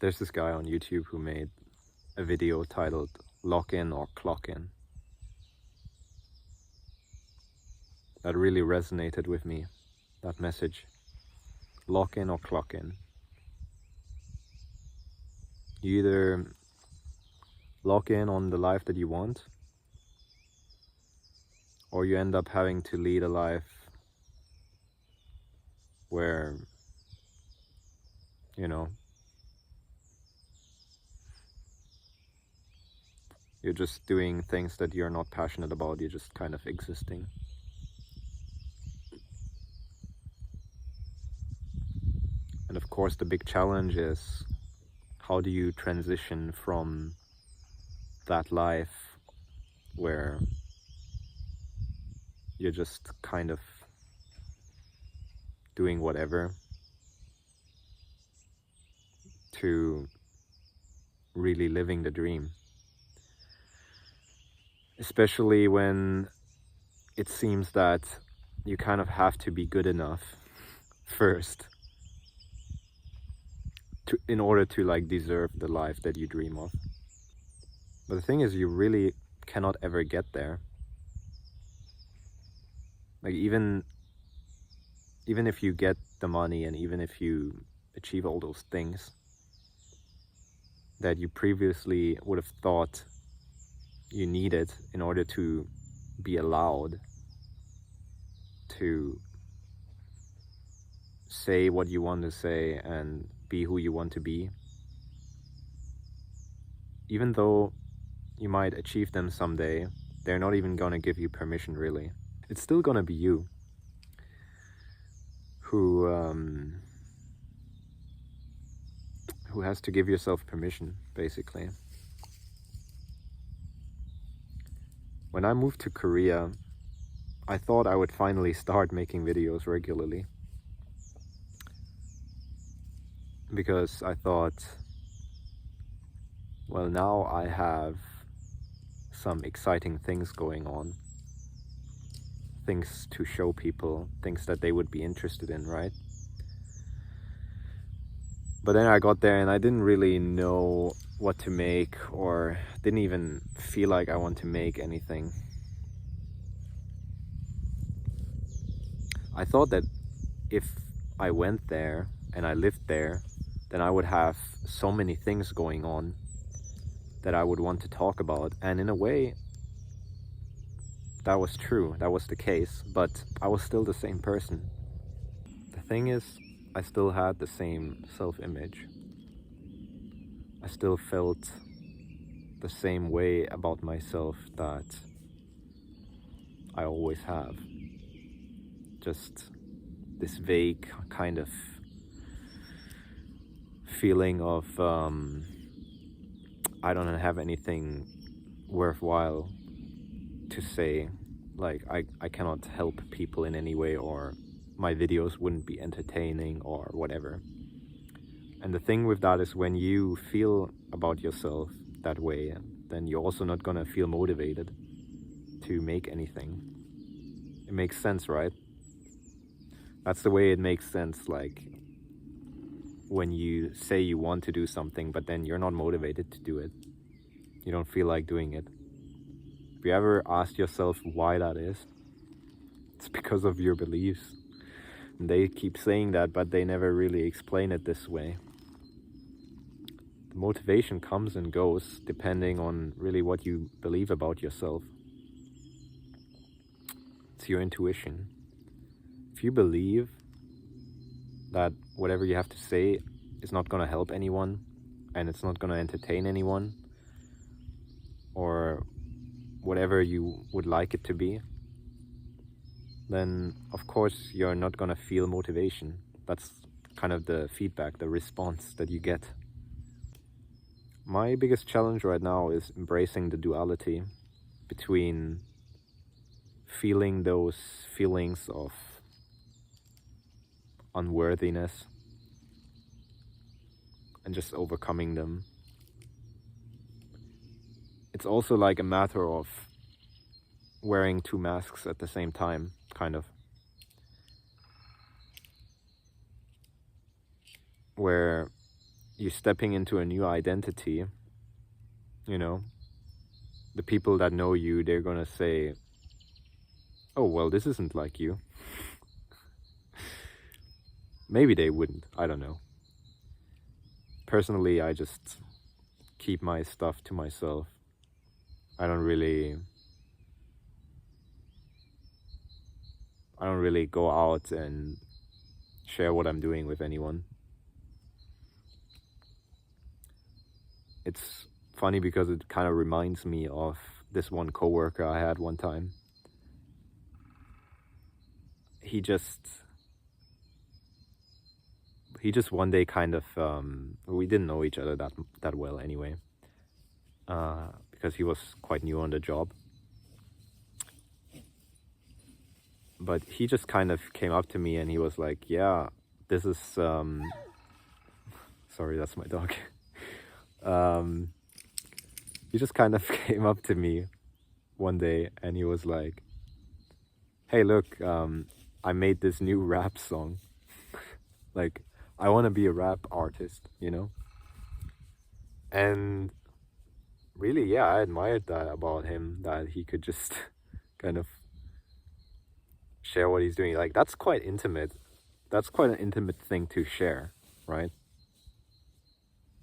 There's this guy on YouTube who made a video titled Lock In or Clock In. That really resonated with me, that message. Lock in or clock in. You either lock in on the life that you want, or you end up having to lead a life where, you know, you're just doing things that you're not passionate about, you're just kind of existing. And of course the big challenge is, how do you transition from that life where you're just kind of doing whatever to really living the dream? Especially when it seems that you kind of have to be good enough first in order to like deserve the life that you dream of. But the thing is, you really cannot ever get there. Like even if you get the money and even if you achieve all those things that you previously would have thought you needed in order to be allowed to say what you want to say and be who you want to be, even though you might achieve them someday, they're not even gonna give you permission, really. It's still gonna be you who has to give yourself permission, basically. When I moved to Korea, I thought I would finally start making videos regularly, because I thought, well, now I have some exciting things going on, things to show people, things that they would be interested in, right? But then I got there and I didn't really know what to make, or didn't even feel like I want to make anything. I thought that if I went there and I lived there, then I would have so many things going on that I would want to talk about. And in a way, that was true, that was the case, but I was still the same person. The thing is, I still had the same self-image. I still felt the same way about myself that I always have. Just this vague kind of feeling of I don't have anything worthwhile to say. Like I cannot help people in any way, or my videos wouldn't be entertaining or whatever. And the thing with that is, when you feel about yourself that way, then you're also not gonna feel motivated to make anything. It makes sense, right? That's the way it makes sense. Like when you say you want to do something, but then you're not motivated to do it. You don't feel like doing it. Have you ever asked yourself why that is? It's because of your beliefs. And they keep saying that, but they never really explain it this way. The motivation comes and goes depending on really what you believe about yourself. It's your intuition. If you believe that whatever you have to say is not going to help anyone, and it's not going to entertain anyone, or whatever you would like it to be, then of course you're not going to feel motivation. That's kind of the feedback, the response that you get. My biggest challenge right now is embracing the duality between feeling those feelings of unworthiness and just overcoming them. It's also like a matter of wearing two masks at the same time, kind of. Where you're stepping into a new identity, you know, the people that know you, they're gonna say, oh, well, this isn't like you. Maybe they wouldn't, I don't know. Personally, I just keep my stuff to myself. I don't really go out and share what I'm doing with anyone. It's funny because it kind of reminds me of this one coworker I had one time. He just one day kind of we didn't know each other that well anyway, because he was quite new on the job. But he just kind of came up to me and he was like, yeah, this is sorry, that's my dog. He just kind of came up to me one day and he was like, hey, look, I made this new rap song. Like, I want to be a rap artist, you know? And really, yeah, I admired that about him, that he could just kind of share what he's doing. Like, that's quite intimate. That's quite an intimate thing to share, right?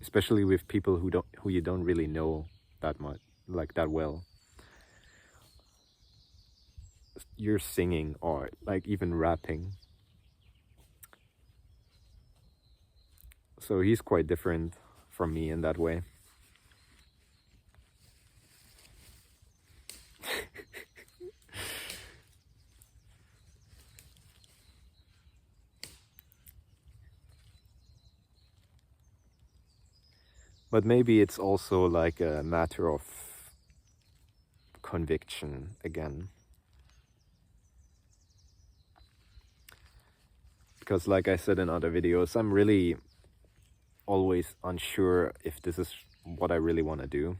Especially with people who you don't really know that much, like that well. You're singing or like even rapping. So he's quite different from me in that way. But maybe it's also like a matter of conviction again. Because like I said in other videos, I'm really always unsure if this is what I really want to do.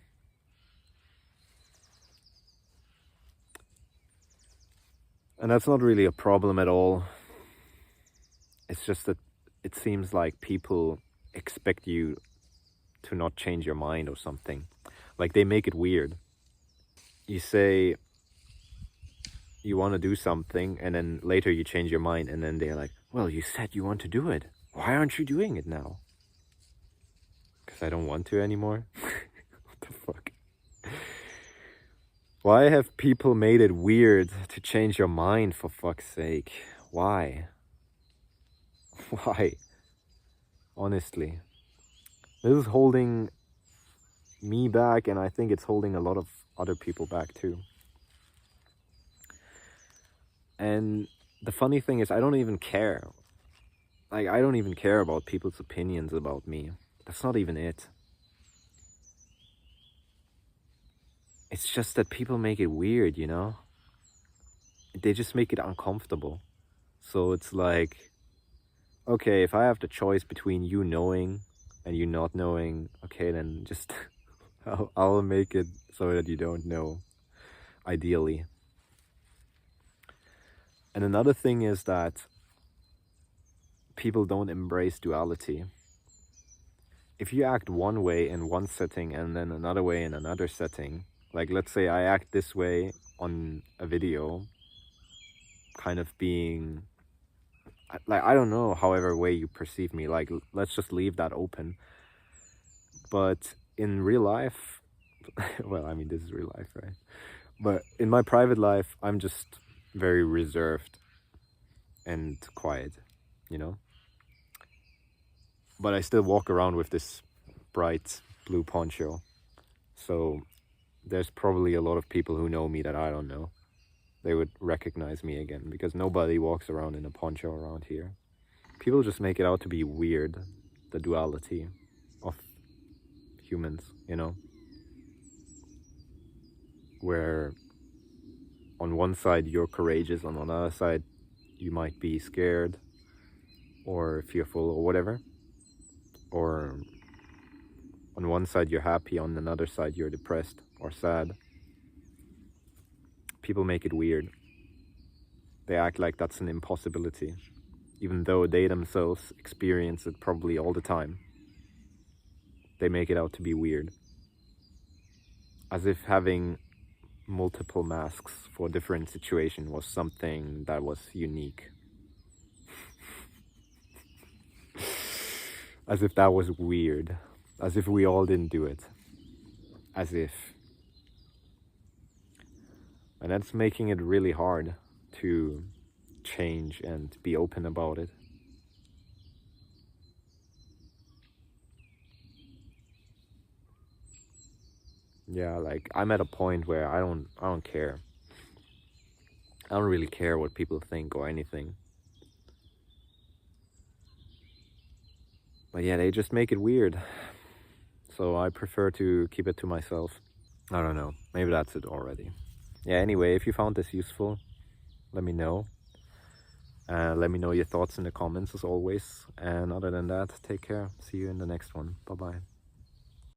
And that's not really a problem at all. It's just that it seems like people expect you to not change your mind or something. Like, they make it weird. You say you want to do something and then later you change your mind and then they're like, well, you said you want to do it. Why aren't you doing it now? Because I don't want to anymore? What the fuck? Why have people made it weird to change your mind, for fuck's sake? Why? Why? Honestly. This is holding me back, and I think it's holding a lot of other people back too. And the funny thing is, I don't even care. Like, I don't even care about people's opinions about me. That's not even it. It's just that people make it weird, you know? They just make it uncomfortable. So it's like, okay, if I have the choice between you knowing and you not knowing, okay, then just I'll make it so that you don't know, ideally. And another thing is that people don't embrace duality. If you act one way in one setting and then another way in another setting, like let's say I act this way on a video, kind of being, like, I don't know, however way you perceive me, like, let's just leave that open. But in real life, well, I mean, this is real life, right? But in my private life, I'm just very reserved and quiet, you know? But I still walk around with this bright blue poncho. So there's probably a lot of people who know me that I don't know. They would recognize me again, because nobody walks around in a poncho around here. People just make it out to be weird, the duality of humans, you know? Where on one side you're courageous, on another side you might be scared or fearful or whatever. Or on one side you're happy, on another side you're depressed or sad. People make it weird. They act like that's an impossibility, even though they themselves experience it probably all the time. they make it out to be weird. As if having multiple masks for different situations was something that was unique. As if that was weird. As if we all didn't do it. As if. And that's making it really hard to change and be open about it. Yeah, like I'm at a point where I don't care. I don't really care what people think or anything. But yeah, they just make it weird. So I prefer to keep it to myself. I don't know. Maybe that's it already. Yeah, anyway, if you found this useful, let me know. Let me know your thoughts in the comments as always. And other than that, take care. See you in the next one. Bye-bye.